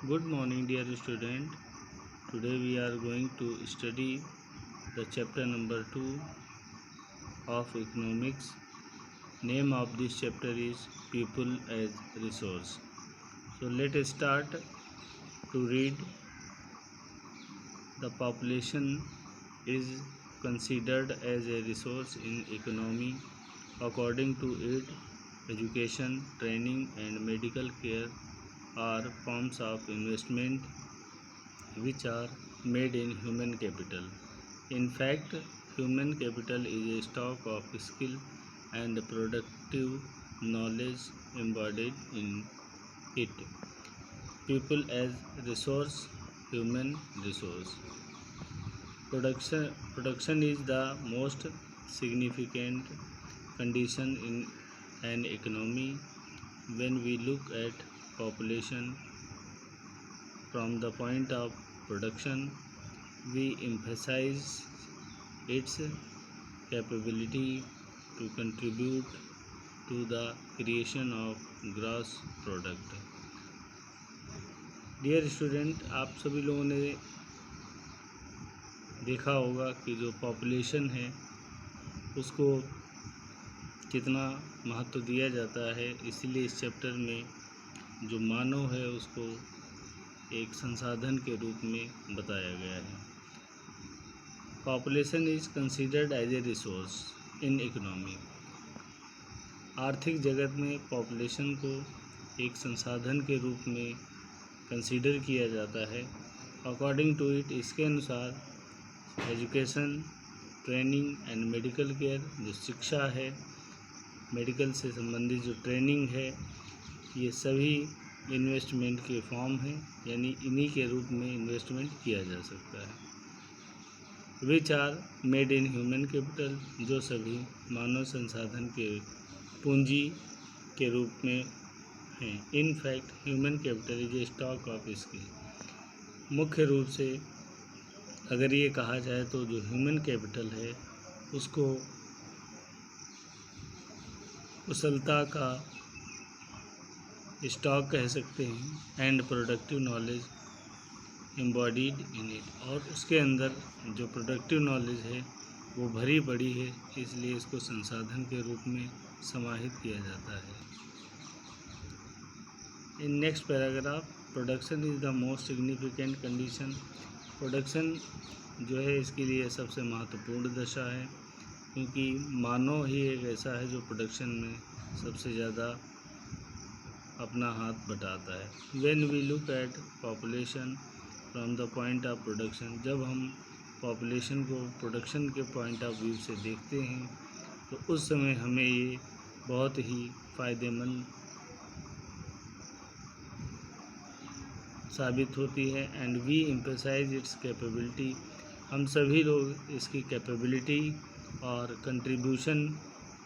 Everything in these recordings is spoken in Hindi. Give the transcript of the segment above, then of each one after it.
Good morning, dear student. Today we are going to study the chapter number 2 of economics. Name of this chapter is People as Resource. So let us start to read. The population is considered as a resource in economy. According to it, education, training, and medical care are forms of investment which are made in human capital. In fact, human capital is a stock of skill and productive knowledge embodied in it. People as resource, human resource. Production is the most significant condition in an economy. When we look at population from the point of production, we emphasize its capability to contribute to the creation of gross product. Dear student, आप सभी लोगों ने देखा होगा कि जो पॉपुलेशन है उसको कितना महत्व दिया जाता है। इसीलिए इस चैप्टर में जो मानव है उसको एक संसाधन के रूप में बताया गया है। Population is considered as a resource in economy. आर्थिक जगत में पॉपुलेशन को एक संसाधन के रूप में कंसीडर किया जाता है। अकॉर्डिंग टू इट, इसके अनुसार education, training and medical care, जो शिक्षा है, मेडिकल से संबंधित जो ट्रेनिंग है, ये सभी इन्वेस्टमेंट के फॉर्म हैं, यानी इन्हीं के रूप में इन्वेस्टमेंट किया जा सकता है। Which are made in human capital, जो सभी मानव संसाधन के पूंजी के रूप में हैं। In fact human capital is a stock of skill. मुख्य रूप से अगर ये कहा जाए तो जो ह्यूमन कैपिटल है उसको कुशलता का स्टॉक कह सकते हैं and productive knowledge embodied in it, और उसके अंदर जो प्रोडक्टिव नॉलेज है वो भरी पड़ी है, इसलिए इसको संसाधन के रूप में समाहित किया जाता है। In next paragraph, production is the most significant condition. Production जो है इसके लिए सबसे महत्वपूर्ण दशा है, क्योंकि मानव ही एक ऐसा है जो प्रोडक्शन में सबसे ज़्यादा अपना हाथ बटाता है। When we look at population from the point of production, जब हम पॉपुलेशन को प्रोडक्शन के पॉइंट ऑफ व्यू से देखते हैं तो उस समय हमें ये बहुत ही फ़ायदेमंद साबित होती है। And we emphasise its capability, हम सभी लोग इसकी कैपेबिलिटी और कंट्रीब्यूशन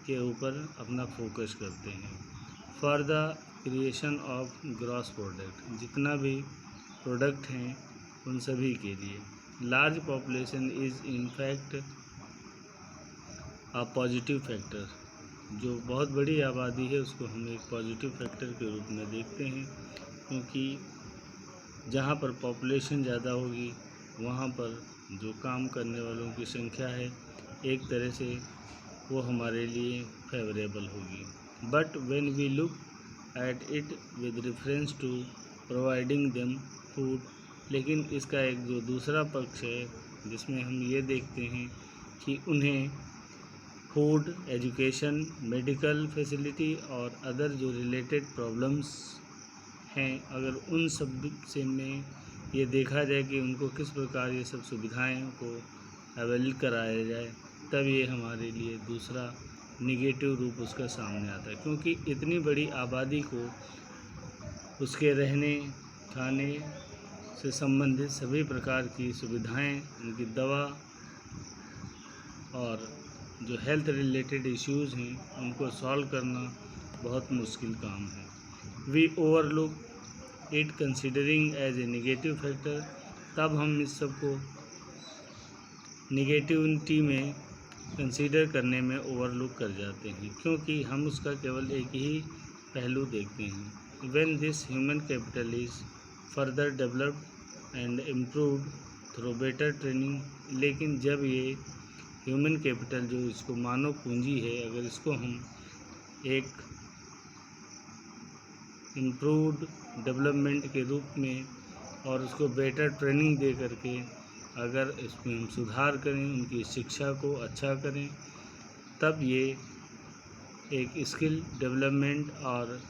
के ऊपर अपना फोकस करते हैं। For the creation of gross product, जितना भी प्रोडक्ट हैं उन सभी के लिए। Large population is in fact a positive factor, जो बहुत बड़ी आबादी है उसको हम एक पॉजिटिव फैक्टर के रूप में देखते हैं, क्योंकि जहाँ पर पॉपुलेशन ज़्यादा होगी वहाँ पर जो काम करने वालों की संख्या है एक तरह से वो हमारे लिए फेवरेबल होगी। But when we look at it with reference to providing them food, लेकिन इसका एक जो दूसरा पक्ष है जिसमें हम ये देखते हैं कि उन्हें फूड, एजुकेशन, मेडिकल फैसिलिटी और अदर जो रिलेटेड प्रॉब्लम्स हैं, अगर उन सब से में ये देखा जाए कि उनको किस प्रकार ये सब सुविधाएं को अवेल कराया जाए, तब ये हमारे लिए दूसरा निगेटिव रूप उसका सामने आता है। क्योंकि इतनी बड़ी आबादी को उसके रहने, खाने से संबंधित सभी प्रकार की सुविधाएं, उनकी दवा और जो हेल्थ रिलेटेड इश्यूज़ हैं उनको सॉल्व करना बहुत मुश्किल काम है। We overlook it considering as a negative factor, तब हम इस सब को निगेटिविटी में कंसीडर करने में ओवरलुक कर जाते हैं, क्योंकि हम उसका केवल एक ही पहलू देखते हैं। When this human capital is further developed and improved through better training. लेकिन जब ये ह्यूमन कैपिटल जो इसको मानव पूंजी है, अगर इसको हम एक इम्प्रूव्ड डेवलपमेंट के रूप में और उसको बेटर ट्रेनिंग दे करके अगर इसमें हम सुधार करें, उनकी शिक्षा को अच्छा करें, तब ये एक स्किल डेवलपमेंट और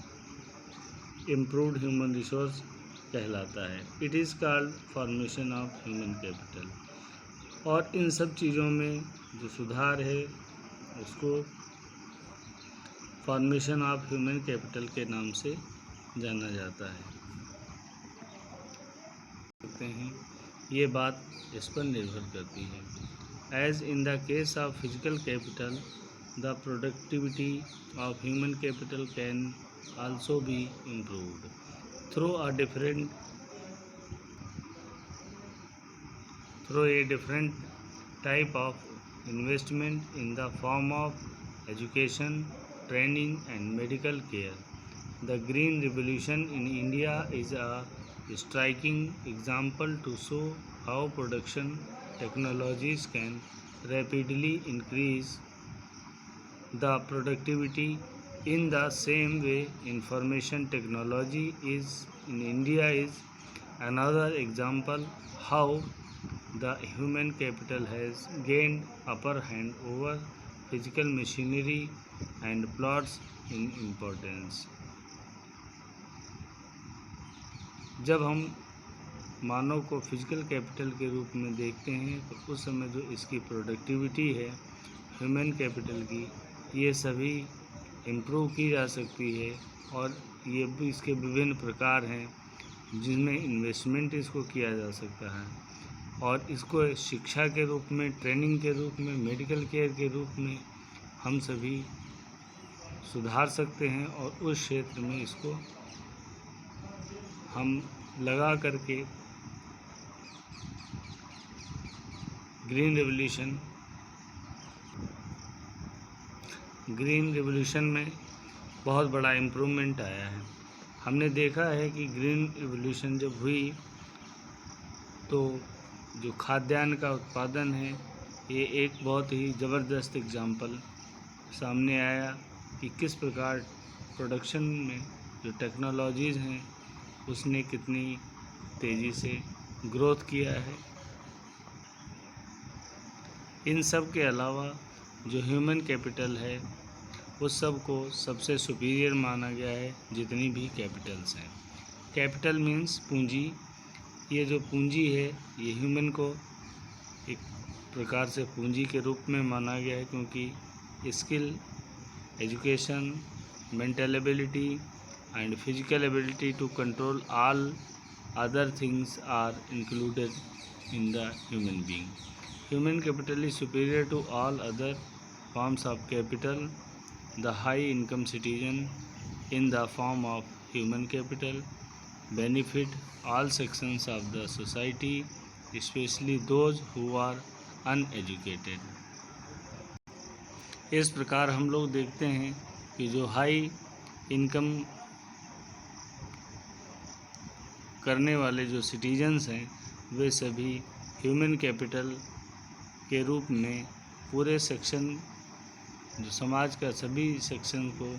इम्प्रूव्ड ह्यूमन रिसोर्स कहलाता है। It is called formation of human capital. और इन सब चीज़ों में जो सुधार है उसको फॉर्मेशन ऑफ ह्यूमन कैपिटल के नाम से जाना जाता है। देखते हैं ये बात इस पर निर्भर करती है। As in the case of physical capital, the productivity of human capital can also be improved through a different type of investment in the form of education, training and medical care. The Green Revolution in India is a striking example to show how production technologies can rapidly increase the productivity. In the same way, information technology in India is another example how the human capital has gained upper hand over physical machinery and plots in importance. जब हम मानव को फिजिकल कैपिटल के रूप में देखते हैं तो उस समय जो इसकी प्रोडक्टिविटी है ह्यूमन कैपिटल की, ये सभी इम्प्रूव की जा सकती है। और ये भी इसके विभिन्न प्रकार हैं जिनमें इन्वेस्टमेंट इसको किया जा सकता है और इसको शिक्षा के रूप में, ट्रेनिंग के रूप में, मेडिकल केयर के रूप में हम सभी सुधार सकते हैं और उस क्षेत्र में इसको हम लगा करके ग्रीन रेवोल्यूशन में बहुत बड़ा इम्प्रूवमेंट आया है। हमने देखा है कि ग्रीन रेवोल्यूशन जब हुई तो जो खाद्यान्न का उत्पादन है ये एक बहुत ही ज़बरदस्त एग्जाम्पल सामने आया कि किस प्रकार प्रोडक्शन में जो टेक्नोलॉजीज़ हैं उसने कितनी तेज़ी से ग्रोथ किया है। इन सब के अलावा जो ह्यूमन कैपिटल है उस सब को सबसे सुपीरियर माना गया है जितनी भी कैपिटल्स हैं। कैपिटल मीन्स पूंजी। ये जो पूंजी है ये ह्यूमन को एक प्रकार से पूंजी के रूप में माना गया है क्योंकि skill, education, mental ability and physical ability to control all other things are included in the human being. Human capital is superior to all other forms of capital. The high income citizen in the form of human capital benefit all sections of the society, especially those who are uneducated. इस प्रकार हम लोग देखते हैं कि जो हाई इनकम करने वाले जो सिटीजन्स हैं वे सभी ह्यूमन कैपिटल के रूप में पूरे सेक्शन, जो समाज का सभी सेक्शन को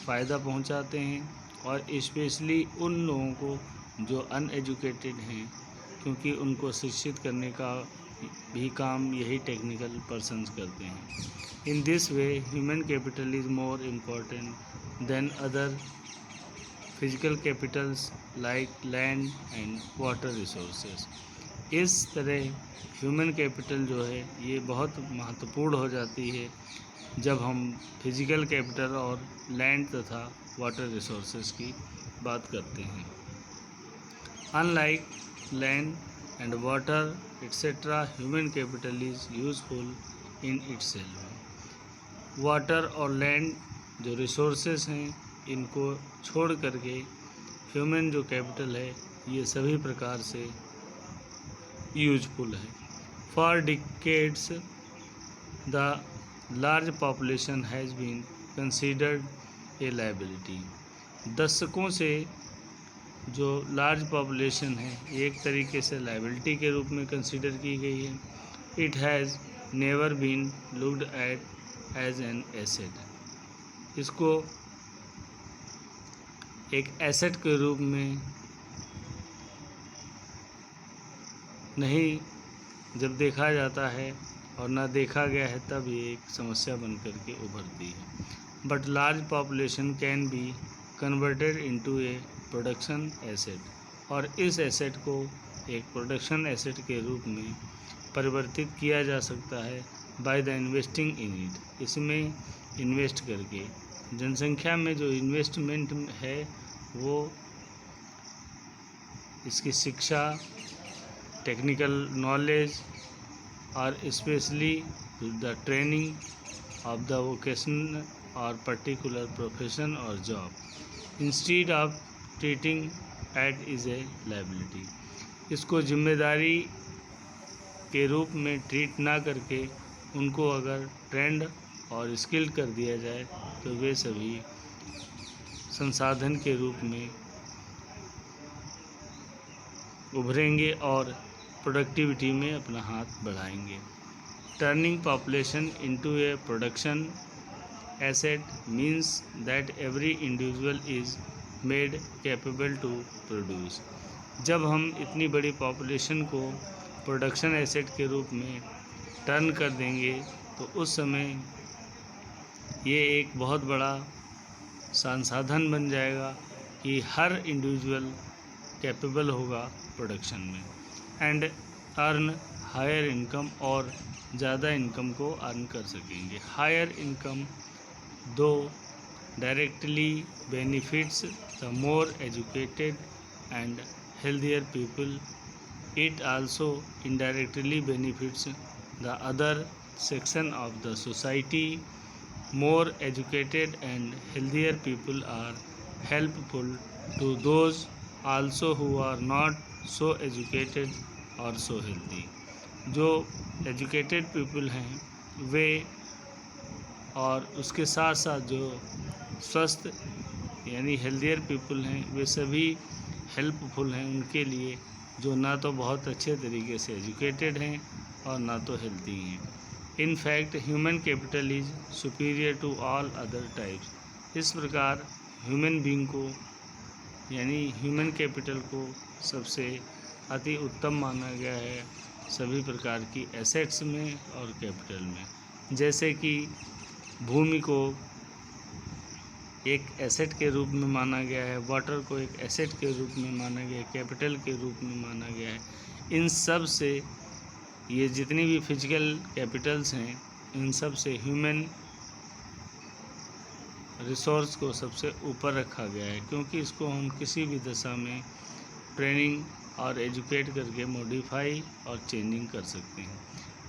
फ़ायदा पहुंचाते हैं और स्पेशली उन लोगों को जो अनएजुकेटेड हैं क्योंकि उनको शिक्षित करने का भी काम यही टेक्निकल पर्सन्स करते हैं। In this way human capital is more important than other physical Capitals like land and water resources. इस तरह ह्यूमन कैपिटल जो है ये बहुत महत्वपूर्ण हो जाती है जब हम फिजिकल कैपिटल और लैंड तथा वाटर रिसोर्सेज की बात करते हैं। Unlike land and water etcetera, human capital is useful in itself. Water और लैंड जो रिसोर्सेज हैं इनको छोड़ करके ह्यूमन जो कैपिटल है ये सभी प्रकार से यूजफुल है। For decades the large population has been considered a liability. दशकों से जो लार्ज पॉपुलेशन है एक तरीके से लाइबिलिटी के रूप में कंसिडर की गई है। It has never been looked at as an asset. इसको एक एसेट के रूप में नहीं जब देखा जाता है और ना देखा गया है तब ये एक समस्या बन कर के उभरती है। But large population can be converted into a production asset, और इस एसेट को एक प्रोडक्शन एसेट के रूप में परिवर्तित किया जा सकता है by the investing in it. इसमें इन्वेस्ट करके जनसंख्या में जो इन्वेस्टमेंट है वो इसकी शिक्षा, टेक्निकल नॉलेज और specially the training of the vocation और पर्टिकुलर प्रोफेशन और job instead of treating it as a liability. इसको जिम्मेदारी के रूप में ट्रीट ना करके उनको अगर ट्रेंड और स्किल्ड कर दिया जाए तो वे सभी संसाधन के रूप में उभरेंगे और प्रोडक्टिविटी में अपना हाथ बढ़ाएंगे। Turning population into a production asset means that every individual is made capable to produce. जब हम इतनी बड़ी पॉपुलेशन को प्रोडक्शन एसेट के रूप में टर्न कर देंगे तो उस समय ये एक बहुत बड़ा संसाधन बन जाएगा कि हर इंडिविजुअल कैपेबल होगा प्रोडक्शन में एंड अर्न हायर इनकम, और ज़्यादा इनकम को अर्न कर सकेंगे। हायर इनकम दो directly benefits the more educated and healthier people, it also indirectly benefits the other section of the society. More educated and healthier people are helpful to those also who are not so educated or so healthy. जो educated people हैं वे और उसके साथ साथ जो स्वस्थ यानी हेल्दियर पीपल हैं वे सभी हेल्पफुल हैं उनके लिए जो ना तो बहुत अच्छे तरीके से एजुकेटेड हैं और ना तो हेल्दी हैं। In fact human capital is superior to all other types. इस प्रकार ह्यूमन बीइंग को यानी ह्यूमन कैपिटल को सबसे अति उत्तम माना गया है सभी प्रकार की एसेट्स में और कैपिटल में। जैसे कि भूमि को एक एसेट के रूप में माना गया है, वाटर को एक एसेट के रूप में माना गया है, कैपिटल के रूप में माना गया है। इन सब से ये जितनी भी फिजिकल कैपिटल्स हैं इन सब से ह्यूमन रिसोर्स को सबसे ऊपर रखा गया है, क्योंकि इसको हम किसी भी दशा में ट्रेनिंग और एजुकेट करके मॉडिफाई और चेंजिंग कर सकते हैं।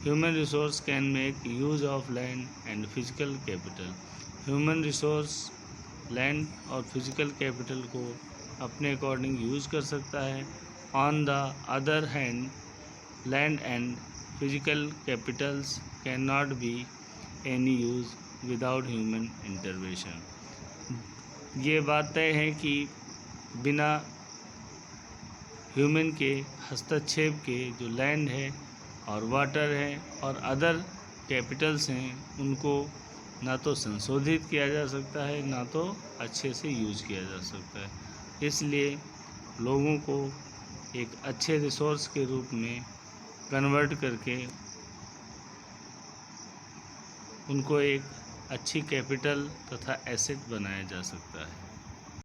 Human resource can make use of land and physical capital. Human resource land और फिजिकल कैपिटल को अपने अकॉर्डिंग यूज़ कर सकता है। On the other hand land and physical Capitals can not be any use without human intervention. ये बात तय है कि बिना ह्यूमन के हस्तक्षेप के जो लैंड है और वाटर है और अदर कैपिटल्स हैं उनको ना तो संशोधित किया जा सकता है ना तो अच्छे से यूज़ किया जा सकता है। इसलिए लोगों को एक अच्छे रिसोर्स के रूप में कन्वर्ट करके उनको एक अच्छी कैपिटल तथा एसेट बनाया जा सकता है।